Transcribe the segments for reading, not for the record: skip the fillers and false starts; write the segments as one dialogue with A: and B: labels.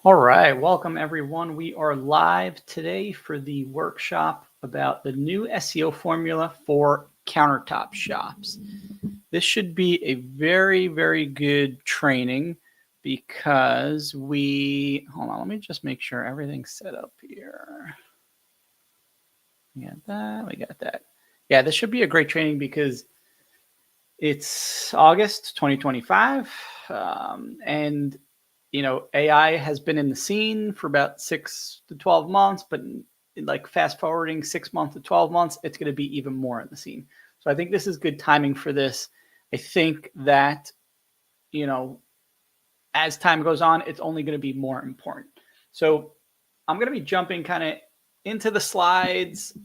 A: All right, welcome everyone. We are live today for the workshop about the new SEO formula for countertop shops. This should be a very, very good training because hold on, let me just make sure everything's set up here. We got that, we got that. Yeah, this should be a great training because it's August 2025, and AI has been in the scene for about 6 to 12 months, but like fast forwarding 6 months to 12 months, it's going to be even more in the scene. So I think this is good timing for this. I think that, as time goes on, it's only going to be more important. So I'm going to be jumping kind of into the slides.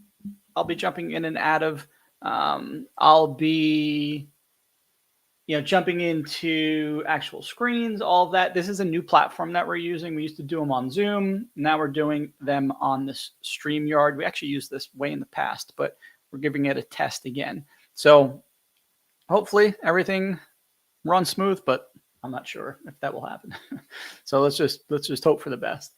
A: I'll be jumping in and out of, I'll be jumping into actual screens, all of that. This is a new platform that we're using. We used to do them on Zoom. Now we're doing them on this StreamYard. We actually used this way in the past, but we're giving it a test again. So hopefully everything runs smooth, but I'm not sure if that will happen. So let's just hope for the best.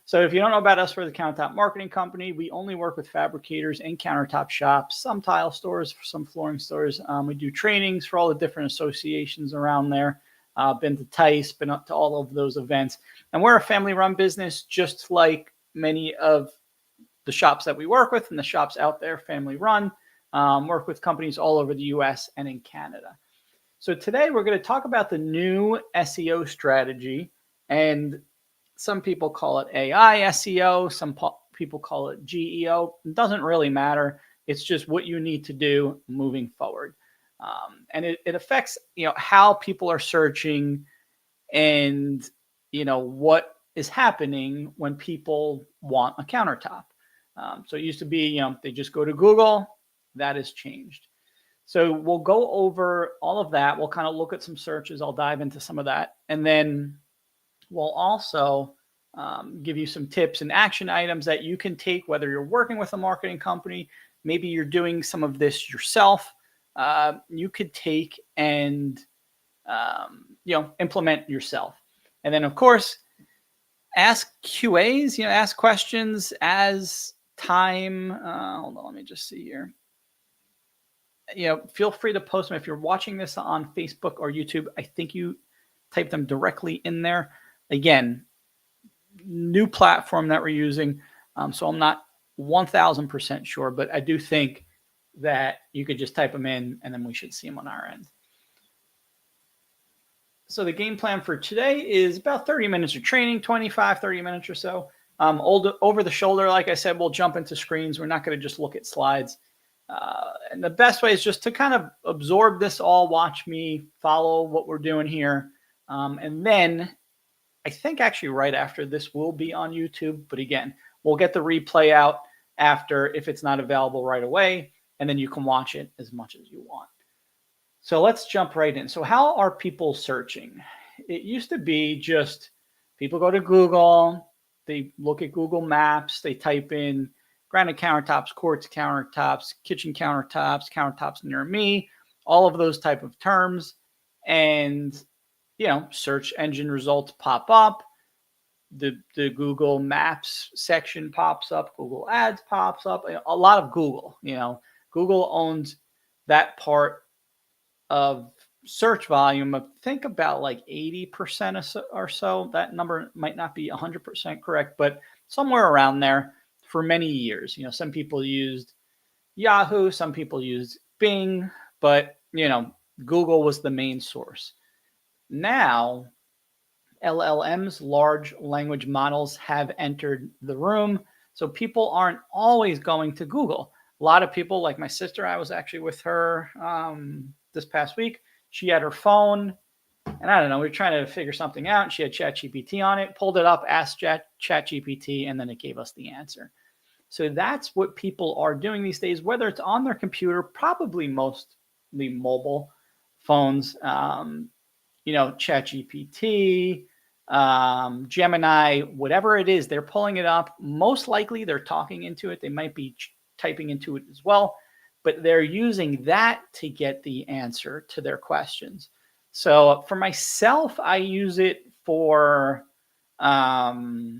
A: So if you don't know about us, we're the Countertop marketing company. We only work with fabricators and countertop shops, some tile stores, some flooring stores. We do trainings for all the different associations around there. Been to TICE, been up to all of those events. And we're a family-run business, just like many of the shops that we work with and the shops out there, family-run. Work with companies all over the US and in Canada. So today we're going to talk about the new SEO strategy, and some people call it AI SEO. Some people call it GEO. It doesn't really matter. It's just what you need to do moving forward. And it affects, how people are searching and, what is happening when people want a countertop. So it used to be, they just go to Google. That has changed. So we'll go over all of that. We'll kind of look at some searches. I'll dive into some of that. And then we'll also give you some tips and action items that you can take, whether you're working with a marketing company, maybe you're doing some of this yourself. You could take and implement yourself. And then, of course, ask QAs. Ask questions as time. Hold on, let me just see here. Feel free to post them if you're watching this on Facebook or YouTube. I think you type them directly in there. Again, new platform that we're using. So I'm not 1000% sure, but I do think that you could just type them in and then we should see them on our end. So the game plan for today is about 30 minutes of training, 30 minutes or so. Over the shoulder, like I said, we'll jump into screens. We're not going to just look at slides. And the best way is just to kind of absorb this all, watch me, follow what we're doing here. And then I think actually right after this will be on YouTube. But again, we'll get the replay out after if it's not available right away. And then you can watch it as much as you want. So let's jump right in. So how are people searching? It used to be just people go to Google. They look at Google Maps. They type in granite countertops, quartz countertops, kitchen countertops, countertops near me, all of those type of terms. And search engine results pop up. The Google Maps section pops up. Google Ads pops up. A lot of Google. Google owns that part of search volume. I think about like 80% or so. That number might not be 100% correct, but somewhere around there for many years. Some people used Yahoo, some people used Bing, but Google was the main source. Now, LLMs, large language models, have entered the room. So people aren't always going to Google. A lot of people, like my sister, I was actually with her this past week. She had her phone, and I don't know, we were trying to figure something out. She had ChatGPT on it, pulled it up, asked ChatGPT, and then it gave us the answer. So that's what people are doing these days, whether it's on their computer, probably mostly mobile phones, ChatGPT, Gemini, whatever it is, they're pulling it up. Most likely they're talking into it. They might be typing into it as well, but they're using that to get the answer to their questions. So for myself, I use it for like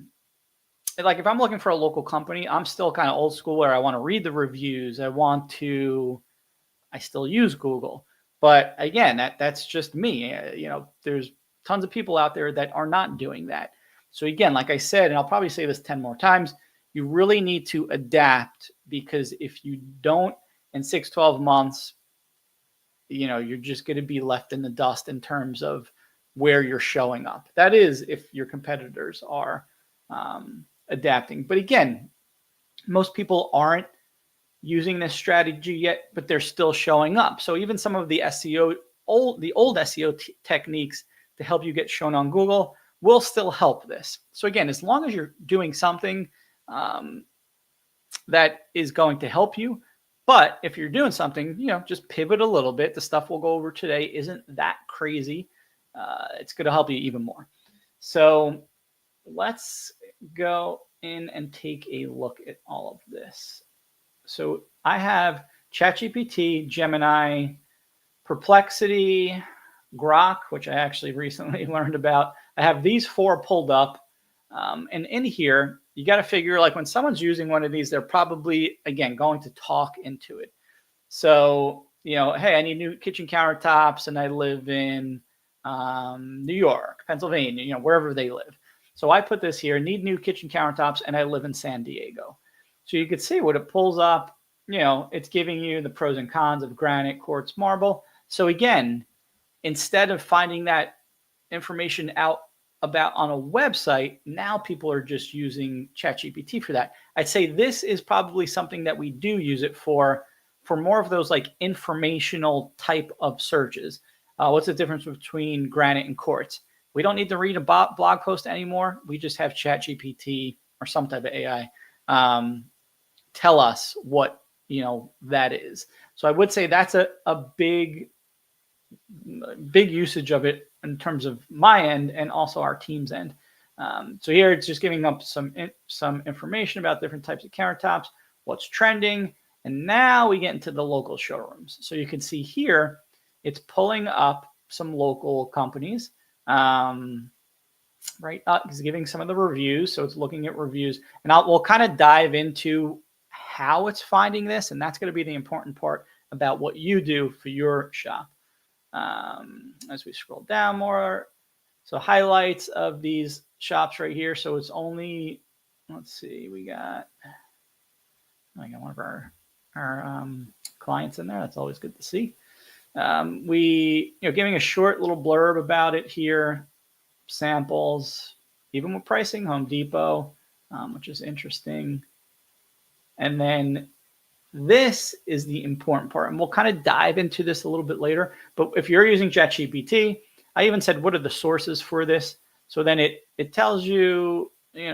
A: if I'm looking for a local company, I'm still kind of old school where I want to read the reviews. I still use Google. But again, that's just me. There's tons of people out there that are not doing that. So again, like I said, and I'll probably say this 10 more times, you really need to adapt, because if you don't, in 6, 12 months, you're just going to be left in the dust in terms of where you're showing up. That is, if your competitors are adapting. But again, most people aren't using this strategy yet, but they're still showing up. So even some of the old SEO techniques to help you get shown on Google will still help this. So again, as long as you're doing something that is going to help you, but if you're doing something, just pivot a little bit. The stuff we'll go over today isn't that crazy. It's going to help you even more. So let's go in and take a look at all of this. So I have ChatGPT, Gemini, Perplexity, Grok, which I actually recently learned about. I have these 4 pulled up. And in here, you got to figure, like, when someone's using one of these, they're probably, again, going to talk into it. So, hey, I need new kitchen countertops, and I live in New York, Pennsylvania, wherever they live. So I put this here, need new kitchen countertops, and I live in San Diego. So you can see what it pulls up. It's giving you the pros and cons of granite, quartz, marble. So again, instead of finding that information out about on a website, now people are just using ChatGPT for that. I'd say this is probably something that we do use it for more of those like informational type of searches. What's the difference between granite and quartz? We don't need to read a blog post anymore. We just have ChatGPT or some type of AI tell us what that is. So I would say that's a big usage of it in terms of my end and also our team's end. So here it's just giving up some information about different types of countertops, what's trending, and now we get into the local showrooms. So you can see here it's pulling up some local companies. Right, it's giving some of the reviews, so it's looking at reviews, and we'll kind of dive into how it's finding this, and that's going to be the important part about what you do for your shop. As we scroll down more, so highlights of these shops right here. So it's only, let's see, we got one of our clients in there. That's always good to see. We giving a short little blurb about it here. Samples, even with pricing, Home Depot, which is interesting. And then this is the important part, and we'll kind of dive into this a little bit later. But if you're using ChatGPT, I even said, what are the sources for this? So then it tells you, it's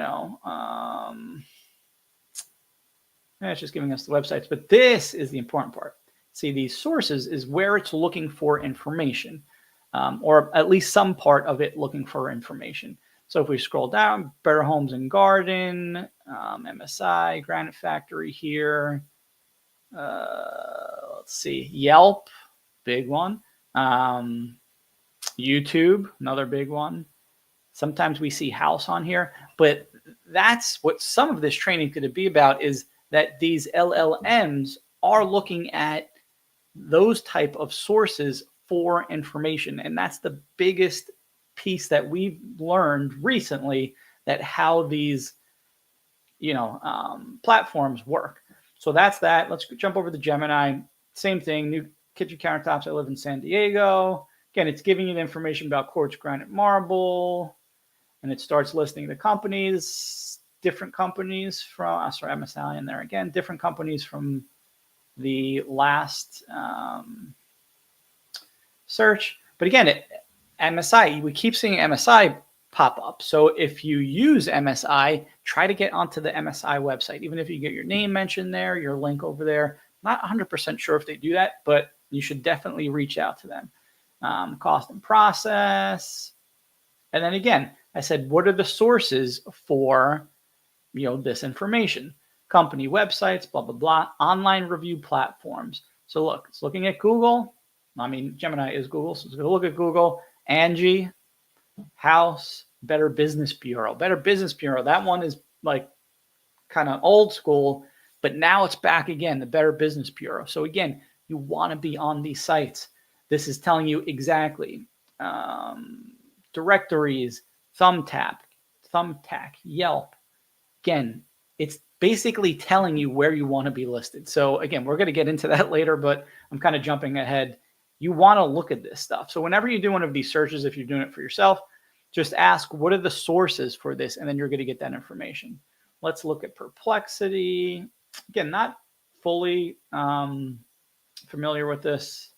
A: just giving us the websites. But this is the important part. See, these sources is where it's looking for information. Or at least some part of it looking for information. So if we scroll down, Better Homes and Garden, MSI, Granite Factory here. Let's see, Yelp, big one. YouTube, another big one. Sometimes we see House on here, but that's what some of this training could be about, is that these LLMs are looking at those type of sources for information. And that's the biggest piece that we've learned recently, that how these, platforms work. So that's that. Let's jump over to Gemini. Same thing, new kitchen countertops. I live in San Diego. Again, it's giving you the information about quartz, granite, marble, and it starts listing the companies, different companies from, sorry, MSI in there again, different companies from the last search. But again, MSI, we keep seeing MSI pop up. So if you use MSI, try to get onto the MSI website. Even if you get your name mentioned there, your link over there. Not 100% sure if they do that, but you should definitely reach out to them. Cost and process. And then again, I said, what are the sources for this information? Company websites, blah, blah, blah, online review platforms. So look, it's looking at Google. I mean, Gemini is Google, so it's going to look at Google, Angie, House, Better Business Bureau. Better Business Bureau. That one is like kind of old school, but now it's back again, the Better Business Bureau. So again, you want to be on these sites. This is telling you exactly directories, Thumbtack, Yelp. Again, it's basically telling you where you want to be listed. So again, we're going to get into that later, but I'm kind of jumping ahead. You want to look at this stuff. So whenever you do one of these searches, if you're doing it for yourself, just ask, what are the sources for this? And then you're going to get that information. Let's look at Perplexity. Again, not fully familiar with this.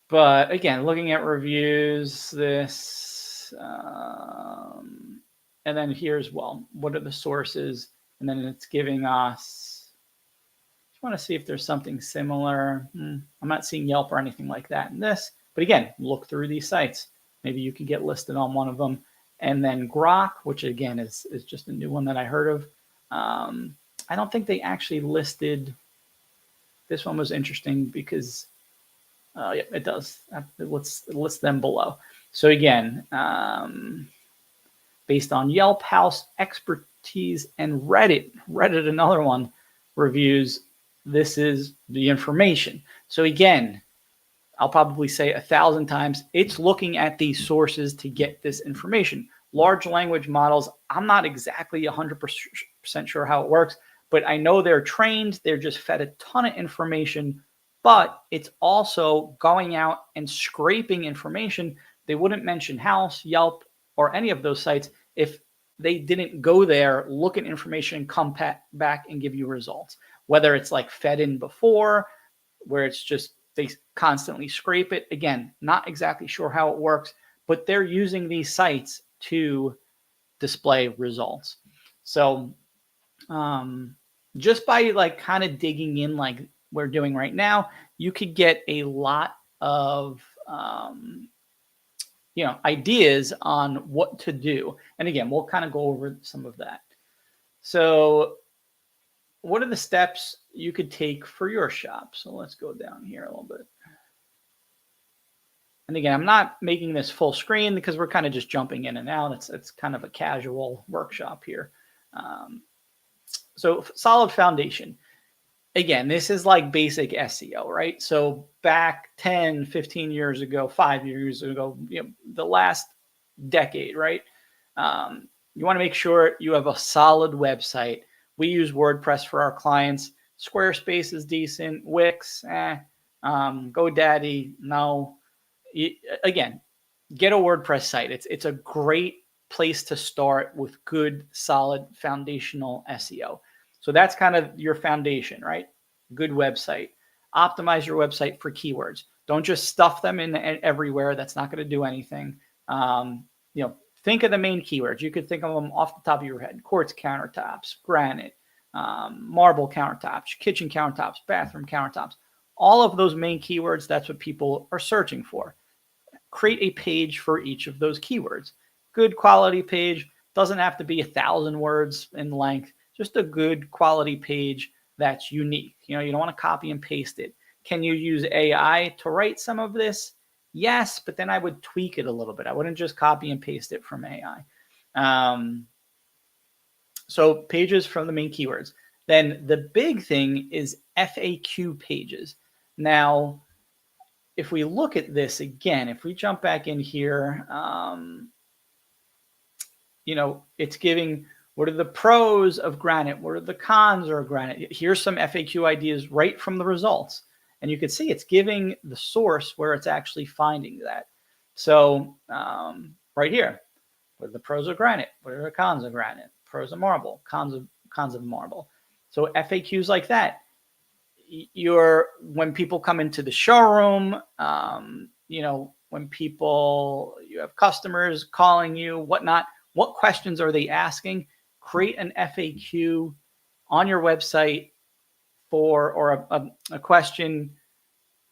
A: But again, looking at reviews, this, and then here's, well, what are the sources? And then it's giving us, just want to see if there's something similar. I'm not seeing Yelp or anything like that in this. But again, look through these sites. Maybe you could get listed on one of them. And then Grok, which again is just a new one that I heard of. I don't think they actually listed. This one was interesting because, yeah, it does. It lists them below. So again, based on Yelp, House, Expertise, and Reddit, another one, reviews, this is the information. So again, I'll probably say 1,000 times, it's looking at these sources to get this information. Large language models, I'm not exactly 100% sure how it works, but I know they're trained. They're just fed a ton of information, but it's also going out and scraping information. They wouldn't mention House, Yelp, or any of those sites if they didn't go there, look at information, and come back and give you results. Whether it's like fed in before, where it's just they constantly scrape it. Again, not exactly sure how it works, but they're using these sites to display results. So just by like kind of digging in like we're doing right now, you could get a lot of ideas on what to do. And again, we'll kind of go over some of that. So what are the steps you could take for your shop? So let's go down here a little bit. And again, I'm not making this full screen because we're kind of just jumping in and out. It's kind of a casual workshop here. So solid foundation. Again, this is like basic SEO, right? So back 10, 15 years ago, 5 years ago, the last decade, right? You want to make sure you have a solid website. We use WordPress for our clients. Squarespace is decent. Wix, GoDaddy, no. Again, get a WordPress site. It's a great place to start with good, solid, foundational SEO. So that's kind of your foundation, right? Good website. Optimize your website for keywords. Don't just stuff them in everywhere. That's not going to do anything. Think of the main keywords. You could think of them off the top of your head. Quartz countertops, granite, marble countertops, kitchen countertops, bathroom countertops. All of those main keywords, that's what people are searching for. Create a page for each of those keywords. Good quality page. Doesn't have to be 1,000 words in length. Just a good quality page that's unique. You don't want to copy and paste it. Can you use AI to write some of this? Yes, but then I would tweak it a little bit. I wouldn't just copy and paste it from AI. So pages from the main keywords. Then the big thing is FAQ pages. Now, if we look at this again, if we jump back in here, it's giving what are the pros of granite? What are the cons of granite? Here's some FAQ ideas right from the results. And you can see it's giving the source where it's actually finding that. So right here, what are the pros of granite? What are the cons of granite? Pros of marble, cons of marble. So FAQs like that. When people come into the showroom, when you have customers calling you, whatnot, what questions are they asking? Create an FAQ on your website or a question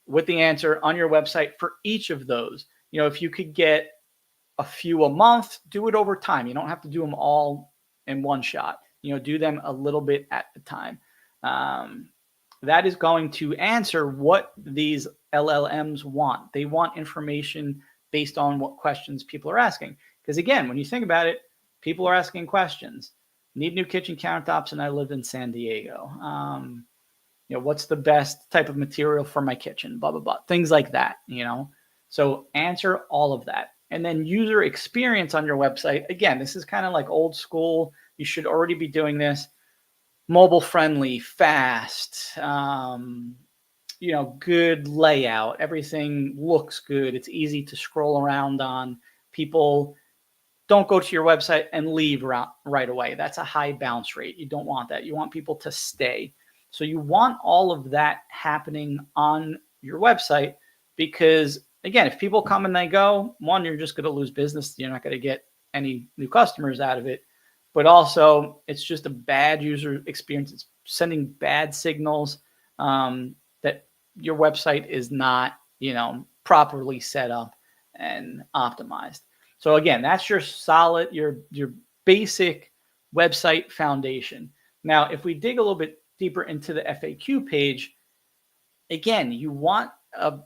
A: with the answer on your website for each of those. If you could get a few a month, do it over time. You don't have to do them all in one shot. Do them a little bit at a time. That is going to answer what these LLMs want. They want information based on what questions people are asking. Because again, when you think about it, people are asking questions. Need new kitchen countertops, and I live in San Diego. What's the best type of material for my kitchen? Blah, blah, blah. Things like that, So answer all of that. And then user experience on your website. Again, this is kind of like old school. You should already be doing this. Mobile friendly, fast, good layout. Everything looks good. It's easy to scroll around on. People don't go to your website and leave right away. That's a high bounce rate. You don't want that. You want people to stay. So you want all of that happening on your website because, again, if people come and they go, one, you're just going to lose business. You're not going to get any new customers out of it. But also, it's just a bad user experience. It's sending bad signals that your website is not, properly set up and optimized. So again, that's your solid, your basic website foundation. Now, if we dig a little bit deeper into the FAQ page, again, you want a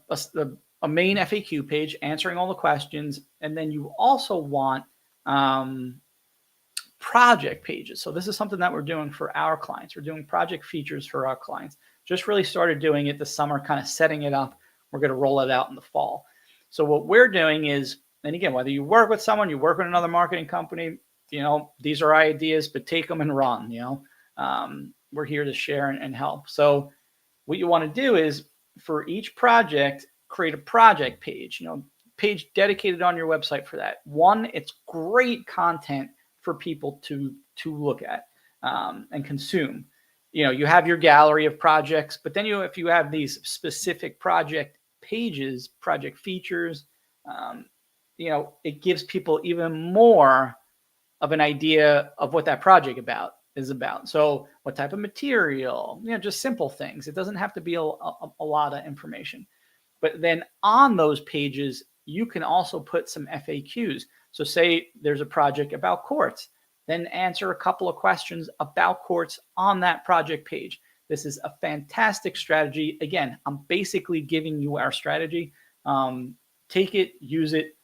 A: main FAQ page answering all the questions, and then you also want project pages. So this is something that we're doing for our clients. We're doing project features for our clients. Just really started doing it this summer, kind of setting it up. We're going to roll it out in the fall. So what we're doing is, and again, whether you work with someone, you work with another marketing company, these are ideas, but take them and run, we're here to share and help. So what you want to do is for each project, create a project page, page dedicated on your website for that. One, it's great content for people to look at and consume. You have your gallery of projects, but then if you have these specific project pages, project features, it gives people even more of an idea of what that project is about. So what type of material, just simple things. It doesn't have to be a lot of information. But then on those pages, you can also put some FAQs. So say there's a project about quartz, then answer a couple of questions about quartz on that project page. This is a fantastic strategy. Again, I'm basically giving you our strategy. Take it, use it.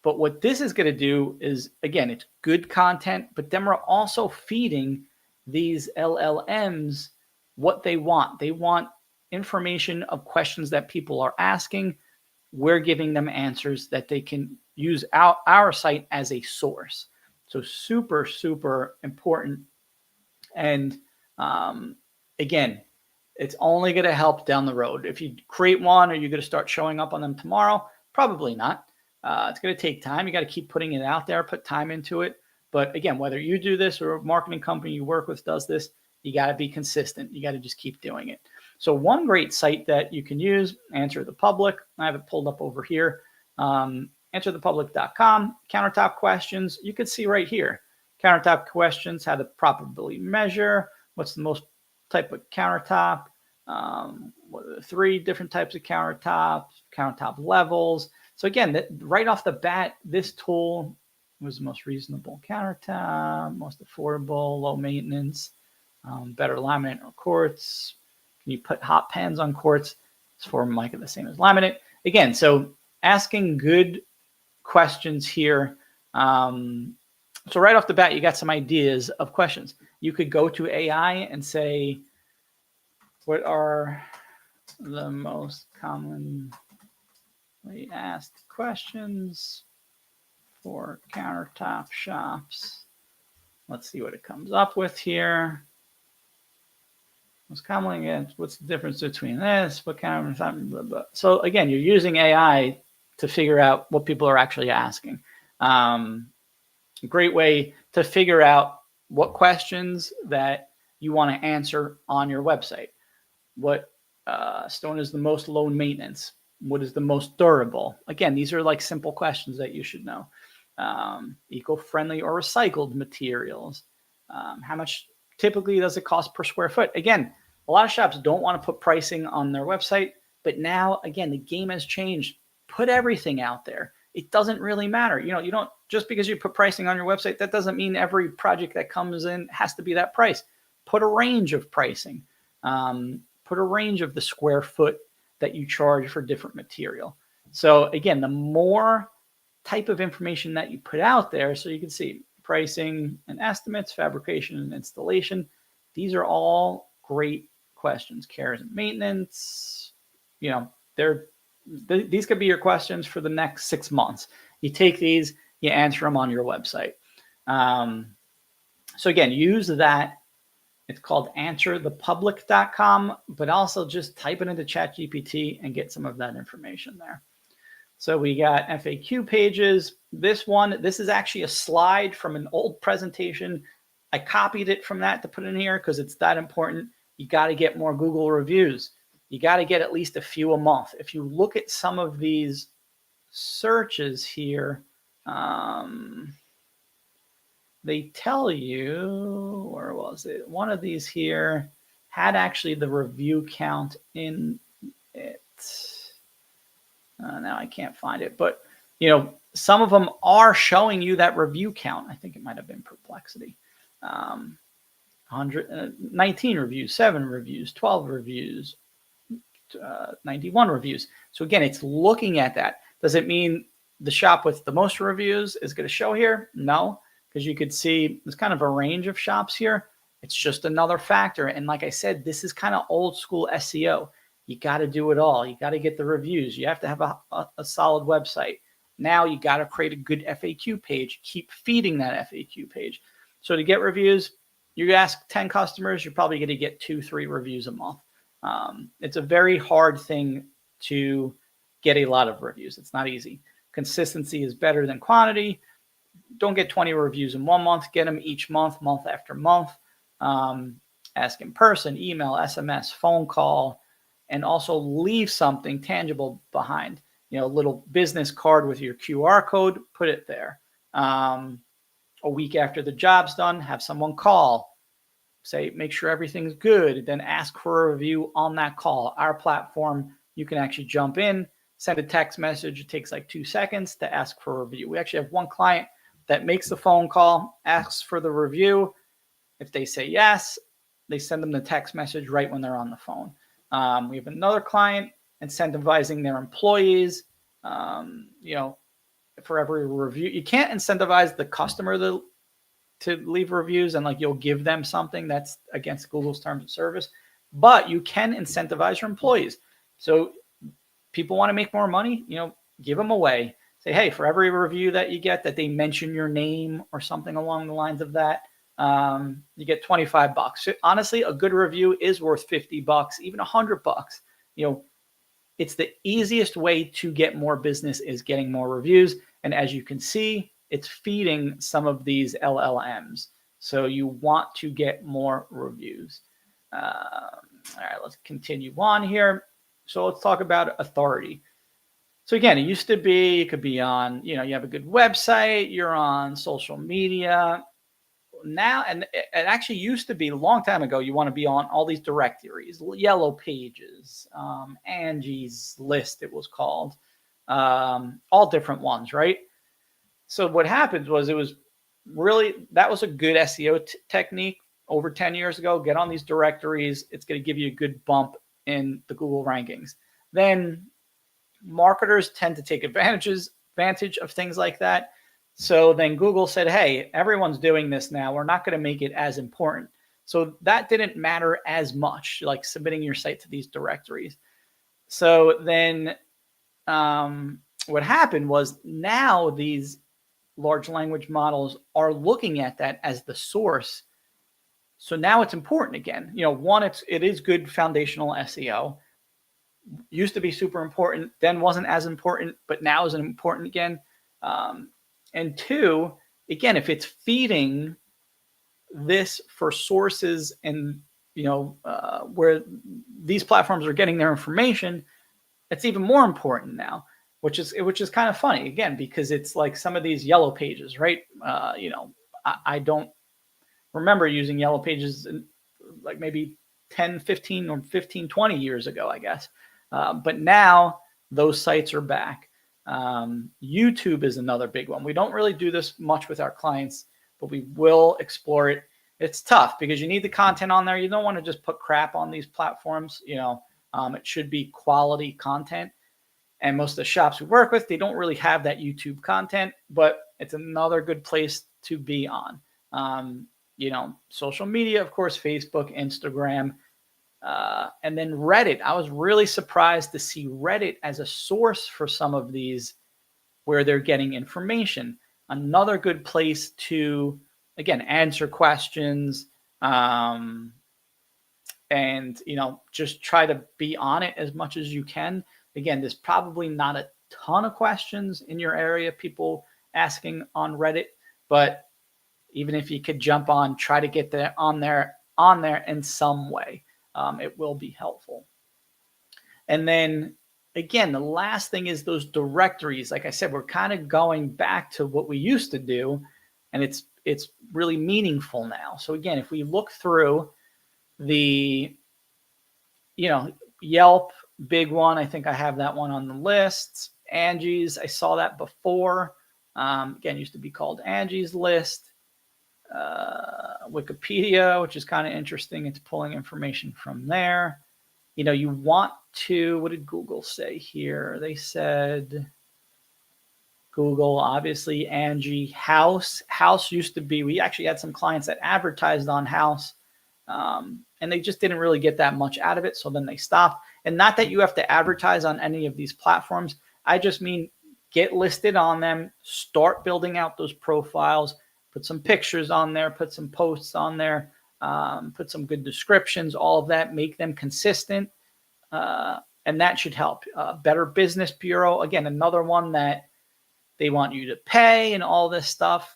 A: But what this is going to do is, again, it's good content, but then we're also feeding these LLMs what they want. They want information of questions that people are asking. We're giving them answers that they can use our site as a source. So super, super important. And again, it's only going to help down the road. If you create one, are you going to start showing up on them tomorrow? Probably not. It's going to take time. You got to keep putting it out there, put time into it. But again, whether you do this or a marketing company you work with does this, you got to be consistent. You got to just keep doing it. So one great site that you can use, Answer the Public. I have it pulled up over here. Answerthepublic.com, countertop questions. You can see right here, countertop questions, how to properly measure, what's the most type of countertop, what are the 3 different types of countertops, countertop levels. So again, right off the bat, this tool was the most reasonable countertop, most affordable, low maintenance, better laminate or quartz. Can you put hot pans on quartz? It's for mica the same as laminate. Again, so asking good questions here. So right off the bat, you got some ideas of questions. You could go to AI and say, what are the most commonly asked questions for countertop shops? Let's see what it comes up with here. Most commonly asked, what's the difference between this? What kind of blah, blah. So again, you're using AI to figure out what people are actually asking. Great way to figure out what questions that you want to answer on your website. What stone is the most low maintenance? What is the most durable? Again, these are like simple questions that you should know. Eco-friendly or recycled materials. How much typically does it cost per square foot? Again, a lot of shops don't want to put pricing on their website, but now, again, the game has changed. Put everything out there. It doesn't really matter. You don't, just because you put pricing on your website, that doesn't mean every project that comes in has to be that price. Put a range of pricing. Put a range of the square foot that you charge for different material. So again, the more type of information that you put out there. So you can see pricing and estimates, fabrication and installation. These are all great questions. Cares and maintenance, you know, these could be your questions for the next 6 months. You take these, you answer them on your website. So again, use that. It's called answerthepublic.com, but also just type it into ChatGPT and get some of that information there. So we got FAQ pages. This is actually a slide from an old presentation. I copied it from that to put in here because it's that important. You got to get more Google reviews. You got to get at least a few a month. If you look at some of these searches here, they tell you, where was it? One of these here had actually the review count in it. Now I can't find it, but you know, some of them are showing you that review count. I think it might have been Perplexity. 119 reviews, 7 reviews, 12 reviews, 91 reviews. So again, it's looking at that. Does it mean the shop with the most reviews is going to show here? No, because you could see there's kind of a range of shops here. It's just another factor. And like I said, this is kind of old school SEO. You got to do it all. You got to get the reviews. You have to have a solid website. Now you got to create a good FAQ page. Keep feeding that FAQ page. So to get reviews, you ask 10 customers, you're probably going to get 2-3 reviews a month. It's a very hard thing to get a lot of reviews. It's not easy. Consistency is better than quantity. Don't get 20 reviews in 1 month. Get them each month, month after month. Ask in person, email, SMS, phone call, and also leave something tangible behind. You know, a little business card with your QR code, put it there. A week after the job's done, have someone call, say, make sure everything's good, then ask for a review on that call. Our platform, you can actually jump in, send a text message. It takes like 2 seconds to ask for a review. We actually have one client that makes the phone call, asks for the review. If they say yes, they send them the text message right when they're on the phone. We have another client incentivizing their employees, you know, for every review. You can't incentivize the customer to leave reviews and like you'll give them something. That's against Google's terms of service, but you can incentivize your employees. So people want to make more money, you know, give them away. Say, hey, for every review that you get that they mention your name or something along the lines of that, you get $25. Honestly, a good review is worth $50, even $100. You know, it's the easiest way to get more business is getting more reviews. And as you can see, it's feeding some of these LLMs. So you want to get more reviews. All right, let's continue on here. So let's talk about authority. So again, it used to be, it could be on, you know, you have a good website, you're on social media. Now, and it actually used to be a long time ago, you want to be on all these directories, Yellow Pages, Angie's List, it was called, all different ones, right? So what happened was, it was really, that was a good SEO technique over 10 years ago. Get on these directories. It's going to give you a good bump in the Google rankings. Then marketers tend to take advantage of things like that. So then Google said, hey, everyone's doing this now. We're not going to make it as important. So that didn't matter as much, like submitting your site to these directories. So then what happened was, now these large language models are looking at that as the source. So now it's important again. You know, one, it is good foundational SEO. Used to be super important, then wasn't as important, but now is important again. And two, again, if it's feeding this for sources and, you know, where these platforms are getting their information, it's even more important now, which is kind of funny, again, because it's like some of these Yellow Pages, right? You know, I don't remember using Yellow Pages in like maybe 10, 15 or 15, 20 years ago, I guess. But now those sites are back. YouTube is another big one. We don't really do this much with our clients, but we will explore it. It's tough because you need the content on there. You don't want to just put crap on these platforms. You know, it should be quality content. And most of the shops we work with, they don't really have that YouTube content, but it's another good place to be on. Social media, of course, Facebook, Instagram, and then Reddit. I was really surprised to see Reddit as a source for some of these where they're getting information. Another good place to, again, answer questions, and just try to be on it as much as you can. Again, there's probably not a ton of questions in your area, people asking on Reddit, but even if you could jump on, try to get there on there in some way. It will be helpful. And then again, the last thing is those directories. Like I said, we're kind of going back to what we used to do, and it's really meaningful now. So again, if we look through the, Yelp, big one. I think I have that one on the list. Angie's, I saw that before. Again, used to be called Angie's List. Wikipedia, which is kind of interesting. It's pulling information from there. You want to, what did Google say here? They said Google, obviously, Angie, House. House used to be, we actually had some clients that advertised on House, and they just didn't really get that much out of it. So then they stopped. And not that you have to advertise on any of these platforms. I just mean get listed on them, start building out those profiles, put some pictures on there, put some posts on there, put some good descriptions, all of that, make them consistent. And that should help. Better Business Bureau, again, another one that they want you to pay and all this stuff.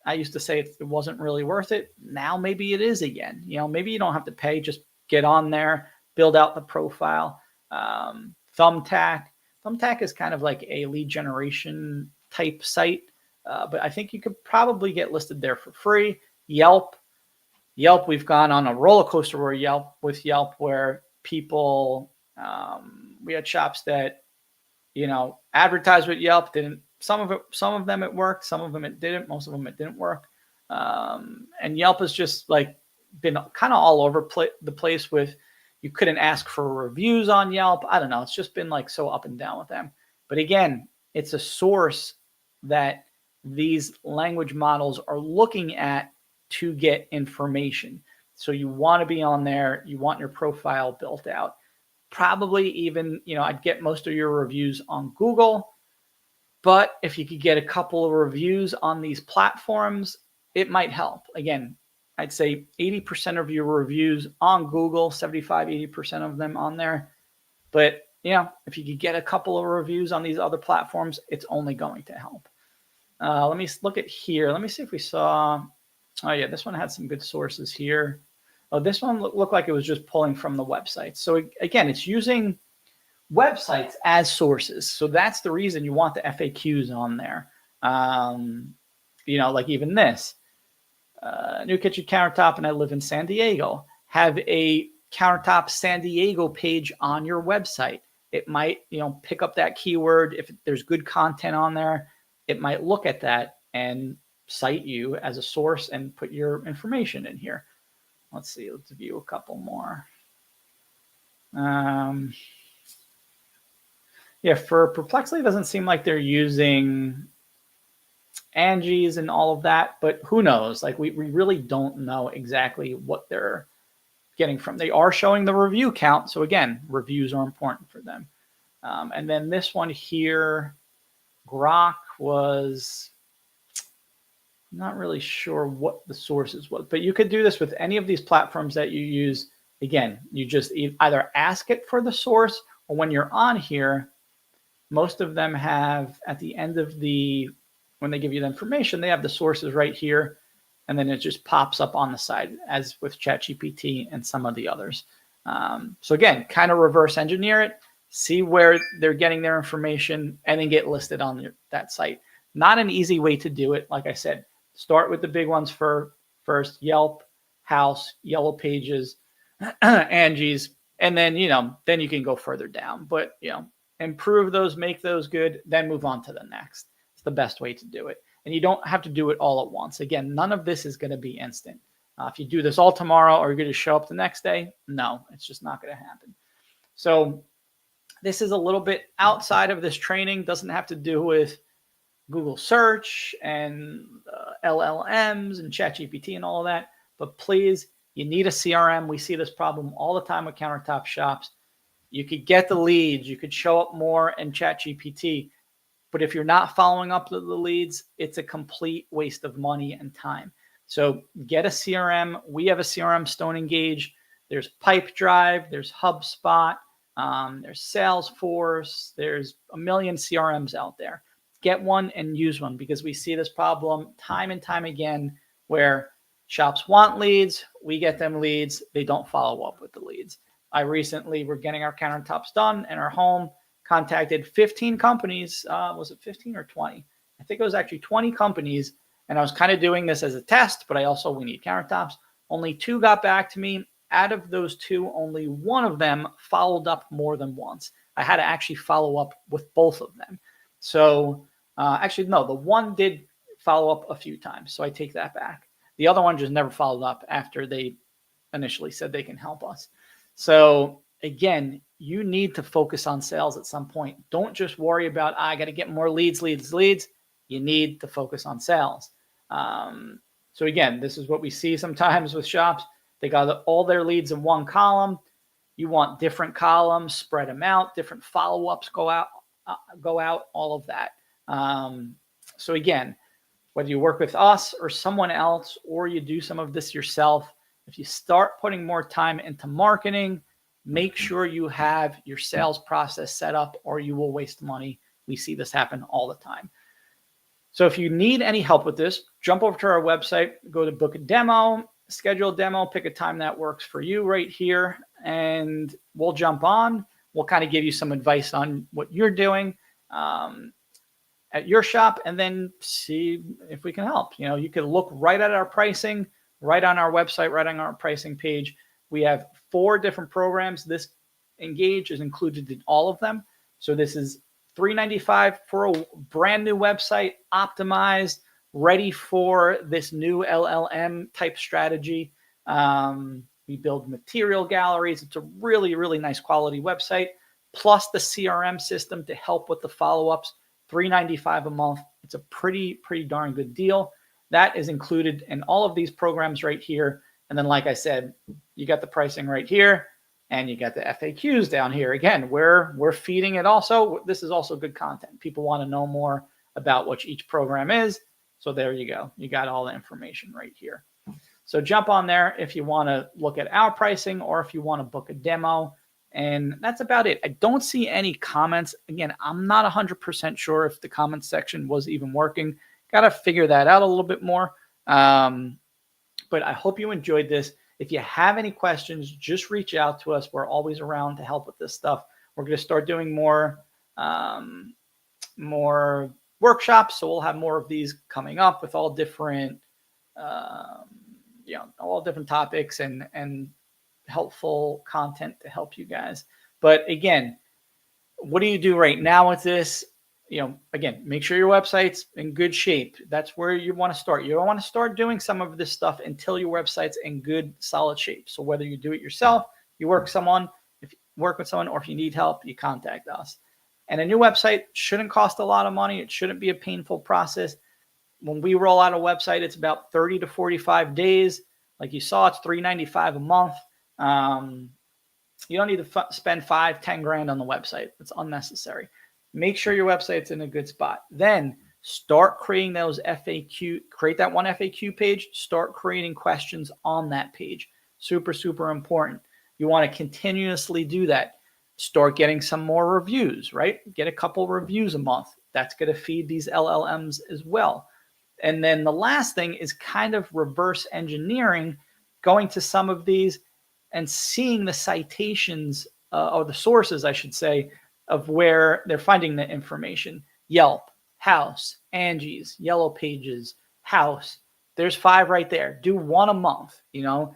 A: I used to say it wasn't really worth it. Now maybe it is again. Maybe you don't have to pay. Just get on there, build out the profile. Thumbtack. Thumbtack is kind of like a lead generation type site, but I think you could probably get listed there for free. Yelp, we've gone on a roller coaster with Yelp where people, we had shops that, advertised with Yelp, didn't. Some of them it worked, some of them it didn't, most of them it didn't work. And Yelp has just like been kind of all over the place with, you couldn't ask for reviews on Yelp. I don't know. It's just been like so up and down with them. But again, it's a source that these language models are looking at to get information. So you want to be on there. You want your profile built out. Probably even, I'd get most of your reviews on Google. But if you could get a couple of reviews on these platforms, it might help. Again, I'd say 80% of your reviews on Google, 75, 80% of them on there. But, if you could get a couple of reviews on these other platforms, it's only going to help. Let me look at here. Let me see if we saw, oh yeah, this one had some good sources here. Oh, this one looked like it was just pulling from the website. So again, it's using websites as sources. So that's the reason you want the FAQs on there. Like even this, New Kitchen Countertop, and I live in San Diego, have a Countertop San Diego page on your website. It might, pick up that keyword. If there's good content on there, it might look at that and cite you as a source and put your information in here. Let's see, let's view a couple more. Yeah, for Perplexity, it doesn't seem like they're using Angie's and all of that, but who knows? Like we really don't know exactly what they're getting from. They are showing the review count. So again, reviews are important for them. And then this one here, Grok, was not really sure what the sources was, but you could do this with any of these platforms that you use. Again, you just either ask it for the source, or when you're on here, most of them have at the end of when they give you the information, they have the sources right here, and then it just pops up on the side as with ChatGPT and some of the others. So again, kind of reverse engineer it, see where they're getting their information, and then get listed on that site. Not an easy way to do it. Like I said, start with the big ones first, Yelp, House, Yellow Pages, Angie's, and then, then you can go further down. But, improve those, make those good, then move on to the next. It's the best way to do it. And you don't have to do it all at once. Again, none of this is going to be instant. If you do this all tomorrow, or you're going to show up the next day, no, it's just not going to happen. So This is a little bit outside of this training, doesn't have to do with Google search and LLMs and ChatGPT and all of that. But please, you need a CRM. We see this problem all the time with Countertop shops. You could get the leads, you could show up more in ChatGPT, but if you're not following up with the leads, it's a complete waste of money and time. So get a CRM. We have a CRM, Stone Engage. There's Pipedrive, there's HubSpot, there's Salesforce, there's a million CRMs out there. Get one and use one, because we see this problem time and time again where shops want leads, we get them leads, they don't follow up with the leads. I recently were getting our countertops done in our home, contacted 15 companies. Was it 15 or 20? I think it was actually 20 companies. And I was kind of doing this as a test, but we need countertops. Only 2 got back to me. Out of those 2, only 1 of them followed up more than once. I had to actually follow up with both of them. So actually, no, the 1 did follow up a few times. So I take that back. The other one just never followed up after they initially said they can help us. So again, you need to focus on sales at some point. Don't just worry about, I got to get more leads. You need to focus on sales. So again, this is what we see sometimes with shops. They got all their leads in one column. You want different columns, spread them out, different follow-ups go out, all of that. So again, whether you work with us or someone else, or you do some of this yourself, if you start putting more time into marketing, make sure you have your sales process set up, or you will waste money. We see this happen all the time. So if you need any help with this, jump over to our website, go to book a demo, schedule a demo, pick a time that works for you right here, and we'll jump on. We'll kind of give you some advice on what you're doing at your shop, and then see if we can help. You know, you can look right at our pricing, right on our website, right on our pricing page. We have 4 different programs. This Engage is included in all of them. So this is $395 for a brand new website, optimized, ready for this new LLM type strategy. We build material galleries. It's a really, really nice quality website, plus the CRM system to help with the follow-ups. $395 a month. It's a pretty darn good deal. That is included in all of these programs right here. And then, like I said, you got the pricing right here, and you got the FAQs down here. Again, we're feeding it also. This is also good content. People want to know more about what each program is. So there you go. You got all the information right here. So jump on there if you want to look at our pricing, or if you want to book a demo. And that's about it. I don't see any comments. Again, I'm not 100% sure if the comment section was even working. Got to figure that out a little bit more. But I hope you enjoyed this. If you have any questions, just reach out to us. We're always around to help with this stuff. We're going to start doing more workshops. So we'll have more of these coming up with all different, all different topics and helpful content to help you guys. But again, what do you do right now with this? Again, make sure your website's in good shape. That's where you want to start. You don't want to start doing some of this stuff until your website's in good, solid shape. So whether you do it yourself, you work with someone, or if you need help, you contact us. And a new website shouldn't cost a lot of money. It shouldn't be a painful process. When we roll out a website, it's about 30 to 45 days. Like you saw, it's $395 a month. You don't need to spend $5-10 grand on the website. It's unnecessary. Make sure your website's in a good spot. Then start creating those create that one FAQ page, start creating questions on that page. Super, super important. You want to continuously do that. Start getting some more reviews, right? Get a couple reviews a month. That's going to feed these LLMs as well. And then the last thing is kind of reverse engineering, going to some of these and seeing the citations or the sources, I should say, of where they're finding the information. Yelp, House, Angie's, Yellow Pages, House. There's 5 right there. Do 1 a month. Do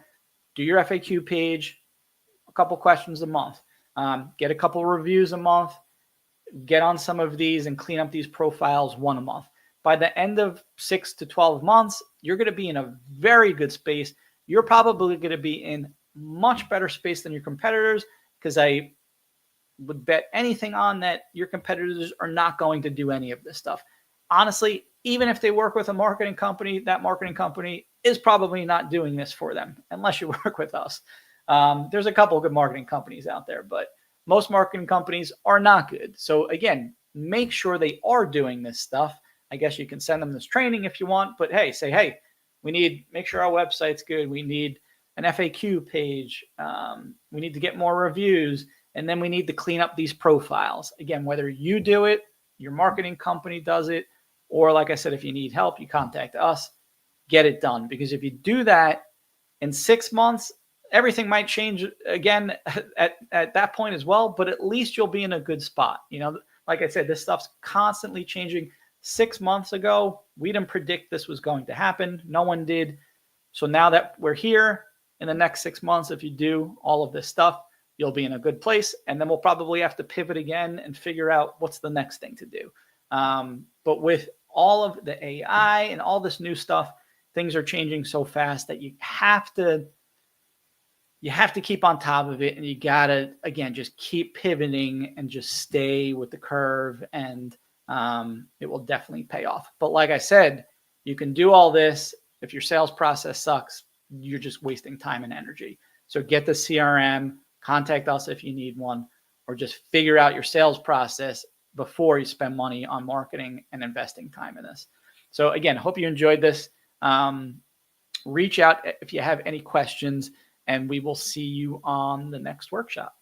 A: your FAQ page, a couple questions a month. Get a couple reviews a month. Get on some of these and clean up these profiles 1 a month. By the end of 6 to 12 months, you're going to be in a very good space. You're probably going to be in much better space than your competitors, because I would bet anything on that your competitors are not going to do any of this stuff. Honestly, even if they work with a marketing company, that marketing company is probably not doing this for them unless you work with us. There's a couple of good marketing companies out there, but most marketing companies are not good. So again, make sure they are doing this stuff. I guess you can send them this training if you want, but hey, say, hey, make sure our website's good. We need an FAQ page. We need to get more reviews, and then we need to clean up these profiles. Again, whether you do it, your marketing company does it, or like I said, if you need help, you contact us, get it done. Because if you do that in 6 months, everything might change again at that point as well, but at least you'll be in a good spot. Like I said, this stuff's constantly changing. 6 months ago, we didn't predict this was going to happen. No one did. So now that we're here, in the next 6 months, if you do all of this stuff, you'll be in a good place. And then we'll probably have to pivot again and figure out what's the next thing to do. But with all of the AI and all this new stuff, things are changing so fast that you have to keep on top of it, and you gotta, again, just keep pivoting and just stay with the curve, and it will definitely pay off. But like I said, you can do all this. If your sales process sucks, you're just wasting time and energy. So get the CRM, contact us if you need one, or just figure out your sales process before you spend money on marketing and investing time in this. So again, hope you enjoyed this. Reach out if you have any questions, and we will see you on the next workshop.